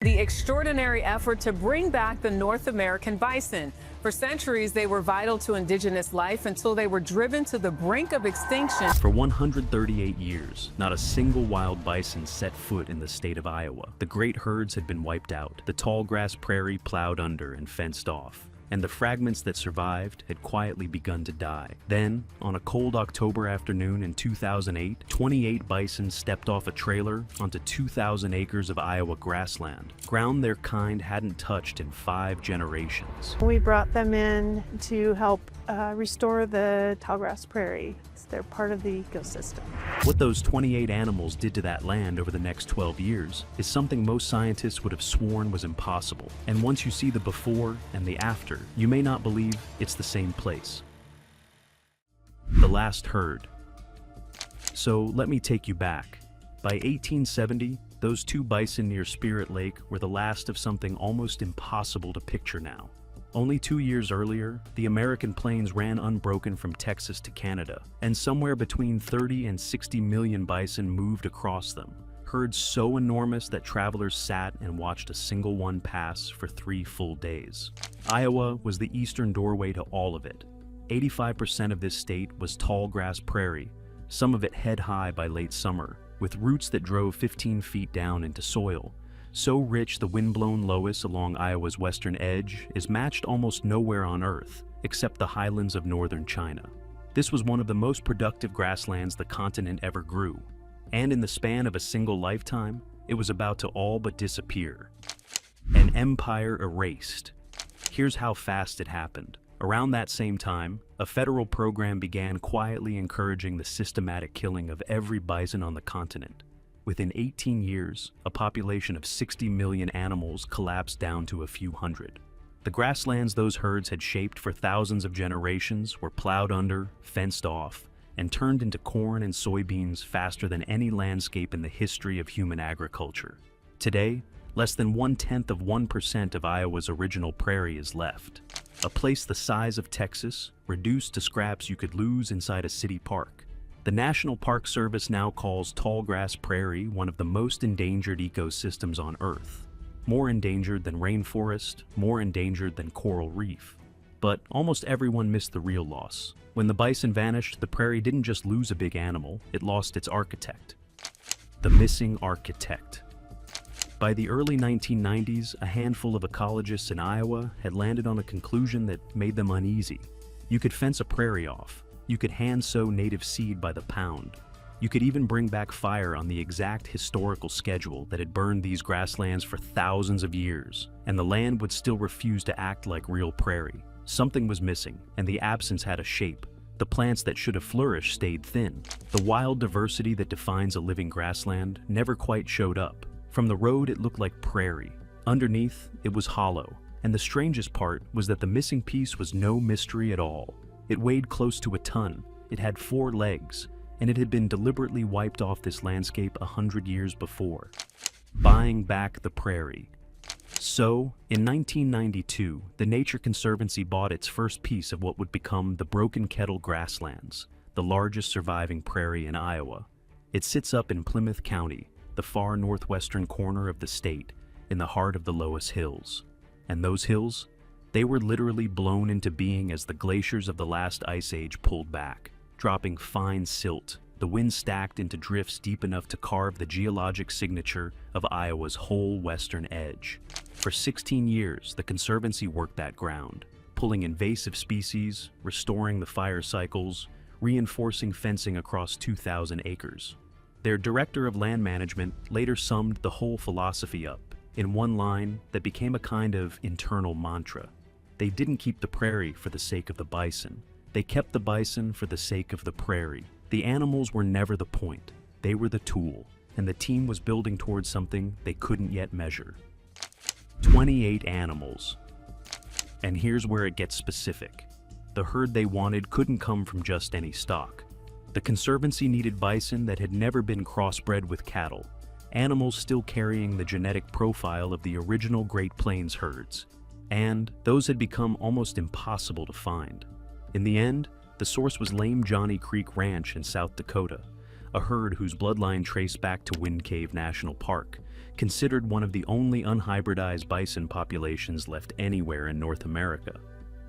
The extraordinary effort to bring back the North American bison. For centuries, they were vital to indigenous life until they were driven to the brink of extinction. For 138 years, not a single wild bison set foot in the state of Iowa. The great herds had been wiped out, the tallgrass prairie plowed under and fenced off, and the fragments that survived had quietly begun to die. Then, on a cold October afternoon in 2008, 28 bison stepped off a trailer onto 2,000 acres of Iowa grassland, ground their kind hadn't touched in 5 generations. We brought them in to help restore the tallgrass prairie. They're part of the ecosystem. What those 28 animals did to that land over the next 12 years is something most scientists would have sworn was impossible. And once you see the before and the after, you may not believe it's the same place. The last herd. So let me take you back. By 1870, those 2 bison near Spirit Lake were the last of something almost impossible to picture now. Only 2 years earlier, the American plains ran unbroken from Texas to Canada, and somewhere between 30 and 60 million bison moved across them, herds so enormous that travelers sat and watched a single one pass for 3 full days. Iowa was the eastern doorway to all of it. 85% of this state was tallgrass prairie, some of it head-high by late summer, with roots that drove 15 feet down into soil. So rich the wind-blown loess along Iowa's western edge is matched almost nowhere on Earth, except the highlands of northern China. This was one of the most productive grasslands the continent ever grew, and in the span of a single lifetime, it was about to all but disappear. An empire erased. Here's how fast it happened. Around that same time, a federal program began quietly encouraging the systematic killing of every bison on the continent. Within 18 years, a population of 60 million animals collapsed down to a few hundred. The grasslands those herds had shaped for thousands of generations were plowed under, fenced off, and turned into corn and soybeans faster than any landscape in the history of human agriculture. Today, less than 0.1% of Iowa's original prairie is left. A place the size of Texas, reduced to scraps you could lose inside a city park. The National Park Service now calls tallgrass prairie one of the most endangered ecosystems on Earth. More endangered than rainforest, more endangered than coral reef. But almost everyone missed the real loss. When the bison vanished, the prairie didn't just lose a big animal, it lost its architect. The missing architect. By the early 1990s, a handful of ecologists in Iowa had landed on a conclusion that made them uneasy. You could fence a prairie off. You could hand-sow native seed by the pound. You could even bring back fire on the exact historical schedule that had burned these grasslands for thousands of years, and the land would still refuse to act like real prairie. Something was missing, and the absence had a shape. The plants that should have flourished stayed thin. The wild diversity that defines a living grassland never quite showed up. From the road, it looked like prairie. Underneath, it was hollow, and the strangest part was that the missing piece was no mystery at all. It weighed close to a ton, it had 4 legs, and it had been deliberately wiped off this landscape 100 years before. Buying back the prairie. So, in 1992, the Nature Conservancy bought its first piece of what would become the Broken Kettle grasslands, the largest surviving prairie in Iowa. It sits up in Plymouth County, the far northwestern corner of the state, in the heart of the Loess Hills. And those hills? They were literally blown into being as the glaciers of the last ice age pulled back, dropping fine silt. The wind stacked into drifts deep enough to carve the geologic signature of Iowa's whole western edge. For 16 years, the Conservancy worked that ground, pulling invasive species, restoring the fire cycles, reinforcing fencing across 2,000 acres. Their director of land management later summed the whole philosophy up in one line that became a kind of internal mantra. They didn't keep the prairie for the sake of the bison. They kept the bison for the sake of the prairie. The animals were never the point. They were the tool, and the team was building towards something they couldn't yet measure. 28 animals. And here's where it gets specific. The herd they wanted couldn't come from just any stock. The Conservancy needed bison that had never been crossbred with cattle, animals still carrying the genetic profile of the original Great Plains herds. And those had become almost impossible to find. In the end, the source was Lame Johnny Creek Ranch in South Dakota, a herd whose bloodline traced back to Wind Cave National Park, considered one of the only unhybridized bison populations left anywhere in North America.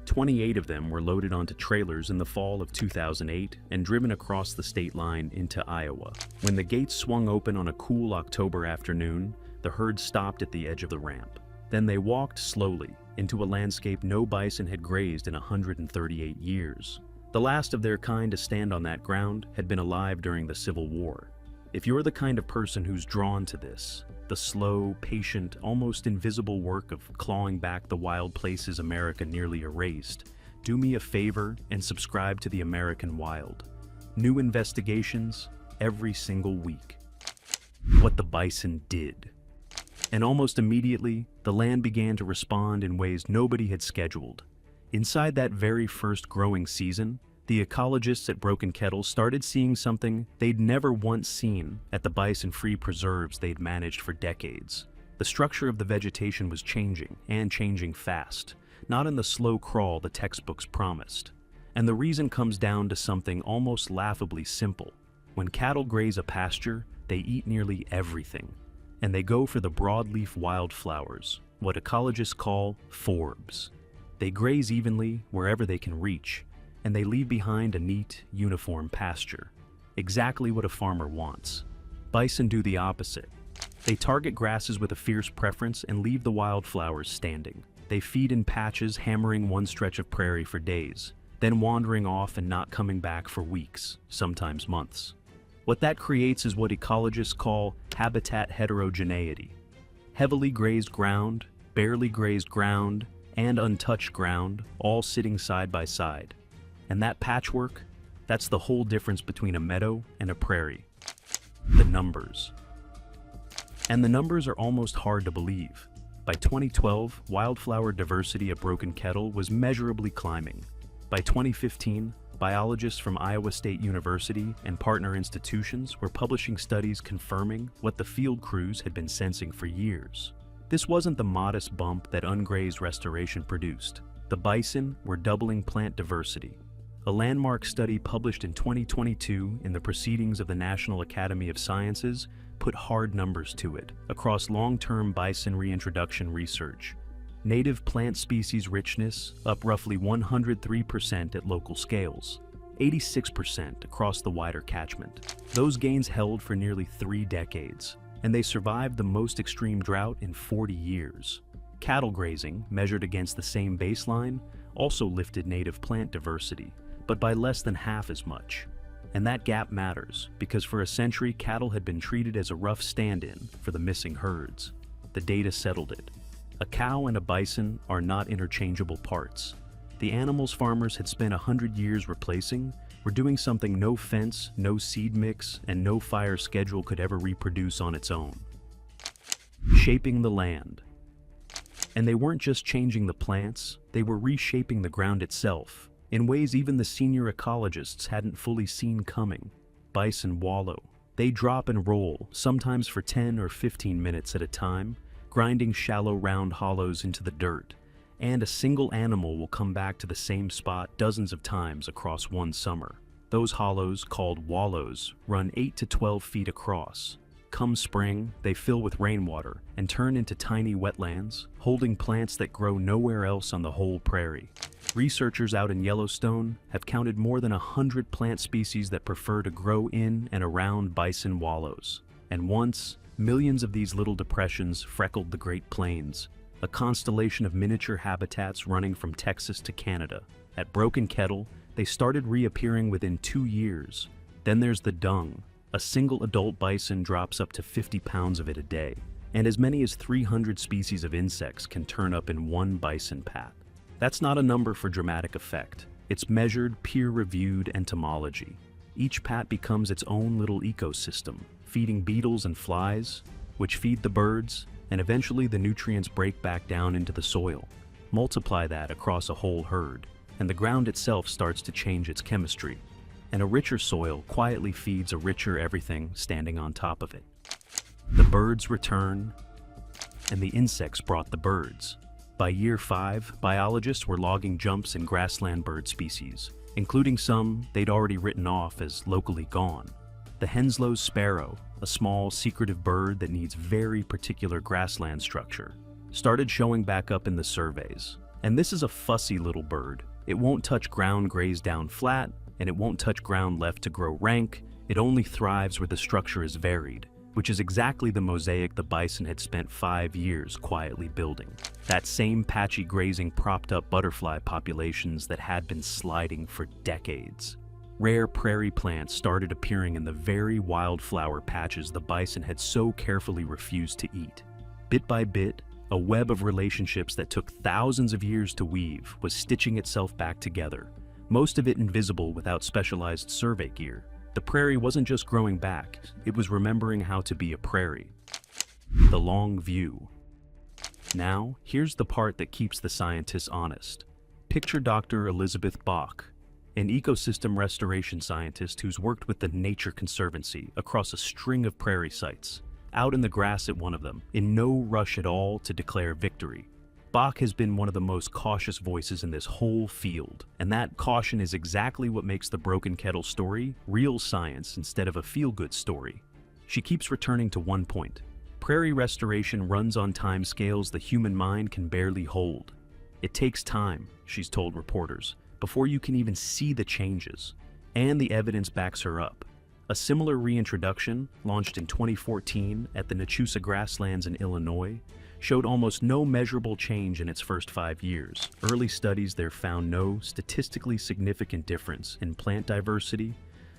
28 of them were loaded onto trailers in the fall of 2008 and driven across the state line into Iowa. When the gates swung open on a cool October afternoon, the herd stopped at the edge of the ramp. Then they walked slowly into a landscape no bison had grazed in 138 years. The last of their kind to stand on that ground had been alive during the Civil War. If you're the kind of person who's drawn to this, the slow, patient, almost invisible work of clawing back the wild places America nearly erased, do me a favor and subscribe to the American Wild. New investigations every single week. What the bison did. And almost immediately, the land began to respond in ways nobody had scheduled. Inside that very first growing season, the ecologists at Broken Kettle started seeing something they'd never once seen at the bison-free preserves they'd managed for decades. The structure of the vegetation was changing, and changing fast, not in the slow crawl the textbooks promised. And the reason comes down to something almost laughably simple. When cattle graze a pasture, they eat nearly everything. And they go for the broadleaf wildflowers, what ecologists call forbs. They graze evenly wherever they can reach, and they leave behind a neat, uniform pasture. Exactly what a farmer wants. Bison do the opposite. They target grasses with a fierce preference and leave the wildflowers standing. They feed in patches, hammering one stretch of prairie for days, then wandering off and not coming back for weeks, sometimes months. What that creates is what ecologists call habitat heterogeneity. Heavily grazed ground, barely grazed ground, and untouched ground, all sitting side by side. And that patchwork, that's the whole difference between a meadow and a prairie. The numbers. And the numbers are almost hard to believe. By 2012, wildflower diversity at Broken Kettle was measurably climbing. By 2015, biologists from Iowa State University and partner institutions were publishing studies confirming what the field crews had been sensing for years. This wasn't the modest bump that ungrazed restoration produced. The bison were doubling plant diversity. A landmark study published in 2022 in the Proceedings of the National Academy of Sciences put hard numbers to it across long-term bison reintroduction research. Native plant species richness up roughly 103% at local scales, 86% across the wider catchment. Those gains held for nearly 3 decades, and they survived the most extreme drought in 40 years. Cattle grazing, measured against the same baseline, also lifted native plant diversity, but by less than half as much. And that gap matters, because for a century cattle had been treated as a rough stand-in for the missing herds. The data settled it. A cow and a bison are not interchangeable parts. The animals farmers had spent 100 years replacing were doing something no fence, no seed mix, and no fire schedule could ever reproduce on its own. Shaping the land. And they weren't just changing the plants, they were reshaping the ground itself, in ways even the senior ecologists hadn't fully seen coming. Bison wallow. They drop and roll, sometimes for 10 or 15 minutes at a time, grinding shallow round hollows into the dirt, and a single animal will come back to the same spot dozens of times across one summer. Those hollows, called wallows, run 8 to 12 feet across. Come spring, they fill with rainwater and turn into tiny wetlands, holding plants that grow nowhere else on the whole prairie. Researchers out in Yellowstone have counted more than 100 plant species that prefer to grow in and around bison wallows. And once, millions of these little depressions freckled the Great Plains, a constellation of miniature habitats running from Texas to Canada. At Broken Kettle, they started reappearing within 2 years. Then there's the dung. A single adult bison drops up to 50 pounds of it a day, and as many as 300 species of insects can turn up in one bison pat. That's not a number for dramatic effect. It's measured, peer-reviewed entomology. Each pat becomes its own little ecosystem, feeding beetles and flies, which feed the birds, and eventually the nutrients break back down into the soil. Multiply that across a whole herd, and the ground itself starts to change its chemistry. And a richer soil quietly feeds a richer everything standing on top of it. The birds return, and the insects brought the birds. By year 5, biologists were logging jumps in grassland bird species, including some they'd already written off as locally gone. The Henslow's sparrow, a small, secretive bird that needs very particular grassland structure, started showing back up in the surveys. And this is a fussy little bird. It won't touch ground grazed down flat, and it won't touch ground left to grow rank. It only thrives where the structure is varied, which is exactly the mosaic the bison had spent 5 years quietly building. That same patchy grazing propped up butterfly populations that had been sliding for decades. Rare prairie plants started appearing in the very wildflower patches the bison had so carefully refused to eat. Bit by bit, a web of relationships that took thousands of years to weave was stitching itself back together, most of it invisible without specialized survey gear. The prairie wasn't just growing back, it was remembering how to be a prairie. The long view. Now, here's the part that keeps the scientists honest. Picture Dr. Elizabeth Bach, an ecosystem restoration scientist who's worked with the Nature Conservancy across a string of prairie sites, out in the grass at one of them, in no rush at all to declare victory. Bach has been one of the most cautious voices in this whole field, and that caution is exactly what makes the Broken Kettle story real science instead of a feel-good story. She keeps returning to one point. Prairie restoration runs on timescales the human mind can barely hold. It takes time, she's told reporters, before you can even see the changes, and the evidence backs her up. A similar reintroduction, launched in 2014 at the Nachusa grasslands in Illinois, showed almost no measurable change in its first 5 years. Early studies there found no statistically significant difference in plant diversity,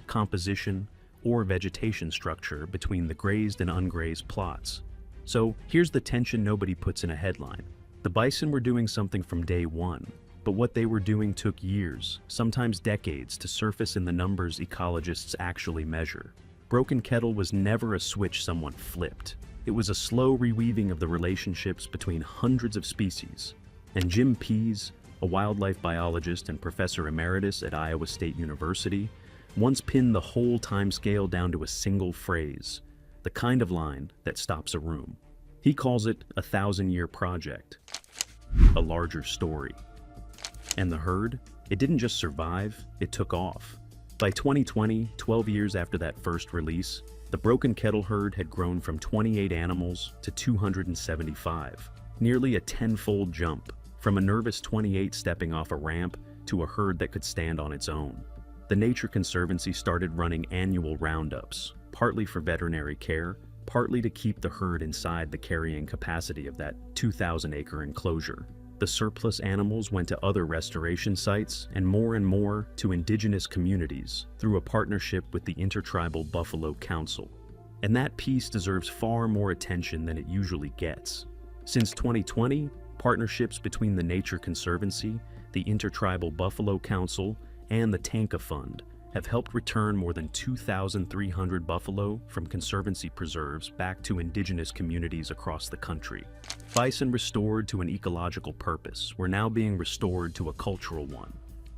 composition, or vegetation structure between the grazed and ungrazed plots. So here's the tension nobody puts in a headline. The bison were doing something from day one, but what they were doing took years, sometimes decades, to surface in the numbers ecologists actually measure. Broken Kettle was never a switch someone flipped. It was a slow reweaving of the relationships between hundreds of species. And Jim Pease, a wildlife biologist and professor emeritus at Iowa State University, once pinned the whole timescale down to a single phrase, the kind of line that stops a room. He calls it a 1,000-year project, a larger story. And the herd? It didn't just survive, it took off. By 2020, 12 years after that first release, the Broken Kettle herd had grown from 28 animals to 275, nearly a 10-fold jump, from a nervous 28 stepping off a ramp to a herd that could stand on its own. The Nature Conservancy started running annual roundups, partly for veterinary care, partly to keep the herd inside the carrying capacity of that 2,000-acre enclosure. The surplus animals went to other restoration sites and more to indigenous communities through a partnership with the Intertribal Buffalo Council. And that piece deserves far more attention than it usually gets. Since 2020, partnerships between the Nature Conservancy, the Intertribal Buffalo Council, and the Tanka Fund have helped return more than 2,300 buffalo from conservancy preserves back to indigenous communities across the country. Bison restored to an ecological purpose were now being restored to a cultural one.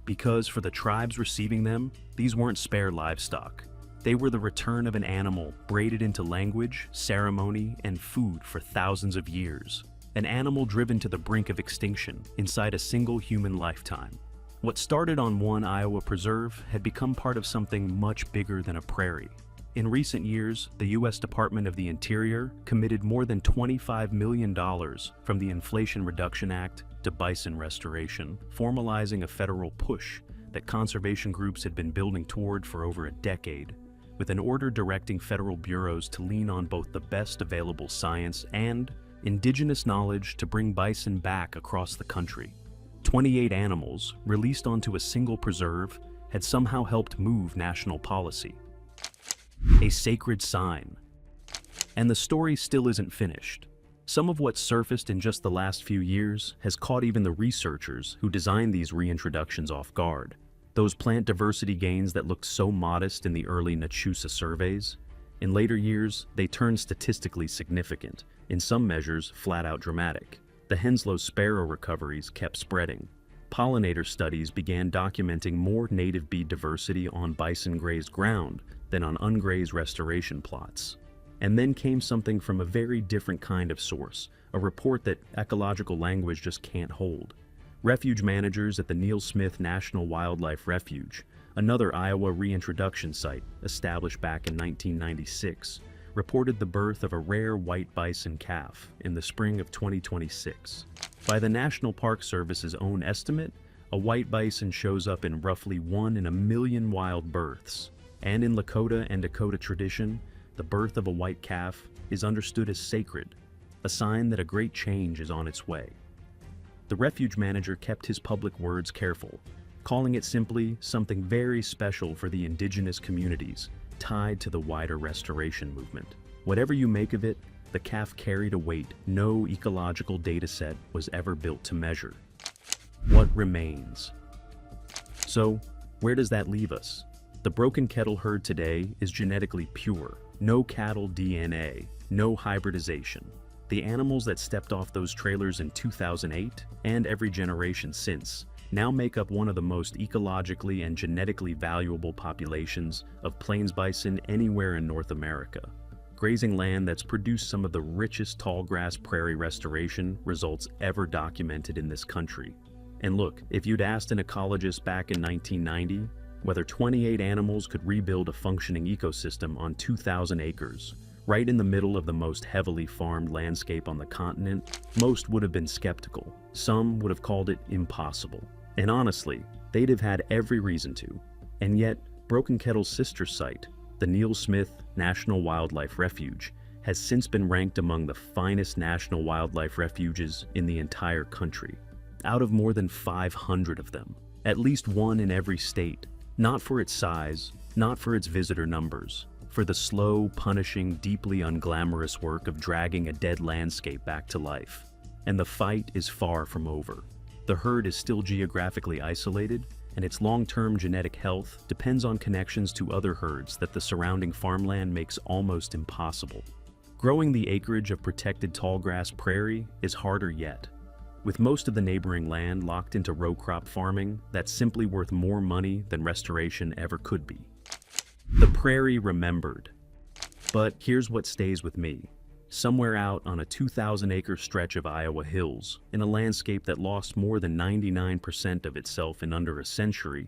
Because for the tribes receiving them, these weren't spare livestock. They were the return of an animal braided into language, ceremony, and food for thousands of years. An animal driven to the brink of extinction inside a single human lifetime. What started on one Iowa preserve had become part of something much bigger than a prairie. In recent years, the U.S. Department of the Interior committed more than $25 million from the Inflation Reduction Act to bison restoration, formalizing a federal push that conservation groups had been building toward for over a decade, with an order directing federal bureaus to lean on both the best available science and indigenous knowledge to bring bison back across the country. 28 animals, released onto a single preserve, had somehow helped move national policy. A sacred sign. And the story still isn't finished. Some of what's surfaced in just the last few years has caught even the researchers who designed these reintroductions off guard. Those plant diversity gains that looked so modest in the early Nachusa surveys, in later years, they turned statistically significant, in some measures flat-out dramatic. The Henslow sparrow recoveries kept spreading. Pollinator studies began documenting more native bee diversity on bison-grazed ground than on ungrazed restoration plots. And then came something from a very different kind of source, a report that ecological language just can't hold. Refuge managers at the Neil Smith National Wildlife Refuge, Another Iowa reintroduction site, established back in 1996, reported the birth of a rare white bison calf in the spring of 2026. By the National Park Service's own estimate, a white bison shows up in roughly 1 in a million wild births. And in Lakota and Dakota tradition, the birth of a white calf is understood as sacred, a sign that a great change is on its way. The refuge manager kept his public words careful, calling it simply something very special for the indigenous communities tied to the wider restoration movement. Whatever you make of it, the calf carried a weight no ecological data set was ever built to measure. What remains? So, where does that leave us? The Broken Kettle herd today is genetically pure. No cattle DNA, no hybridization. The animals that stepped off those trailers in 2008, and every generation since, now make up one of the most ecologically and genetically valuable populations of plains bison anywhere in North America. Grazing land that's produced some of the richest tallgrass prairie restoration results ever documented in this country. And look, if you'd asked an ecologist back in 1990 whether 28 animals could rebuild a functioning ecosystem on 2,000 acres, right in the middle of the most heavily farmed landscape on the continent, most would have been skeptical. Some would have called it impossible. And honestly, they'd have had every reason to. And yet, Broken Kettle's sister site, the Neil Smith National Wildlife Refuge, has since been ranked among the finest national wildlife refuges in the entire country. Out of more than 500 of them, at least one in every state, not for its size, not for its visitor numbers, for the slow, punishing, deeply unglamorous work of dragging a dead landscape back to life. And the fight is far from over. The herd is still geographically isolated, and its long-term genetic health depends on connections to other herds that the surrounding farmland makes almost impossible. Growing the acreage of protected tallgrass prairie is harder yet. With most of the neighboring land locked into row crop farming, that's simply worth more money than restoration ever could be. The prairie remembered. But here's what stays with me. Somewhere out on a 2,000-acre stretch of Iowa hills, in a landscape that lost more than 99% of itself in under a century,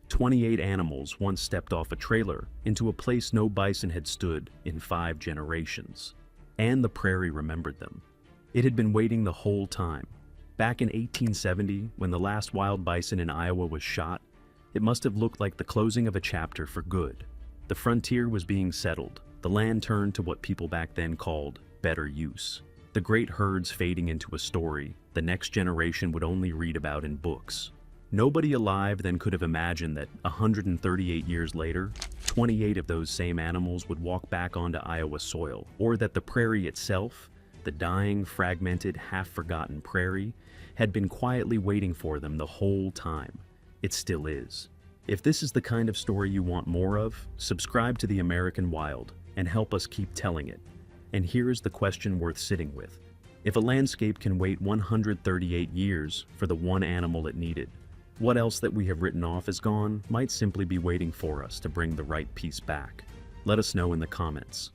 28 animals once stepped off a trailer into a place no bison had stood in 5 generations. And the prairie remembered them. It had been waiting the whole time. Back in 1870, when the last wild bison in Iowa was shot, it must have looked like the closing of a chapter for good. The frontier was being settled. The land turned to what people back then called better use. The great herds fading into a story the next generation would only read about in books. Nobody alive then could have imagined that 138 years later, 28 of those same animals would walk back onto Iowa soil, or that the prairie itself, the dying, fragmented, half-forgotten prairie, had been quietly waiting for them the whole time. It still is. If this is the kind of story you want more of, subscribe to The American Wild and help us keep telling it. And here is the question worth sitting with. If a landscape can wait 138 years for the one animal it needed, what else that we have written off as gone might simply be waiting for us to bring the right piece back? Let us know in the comments.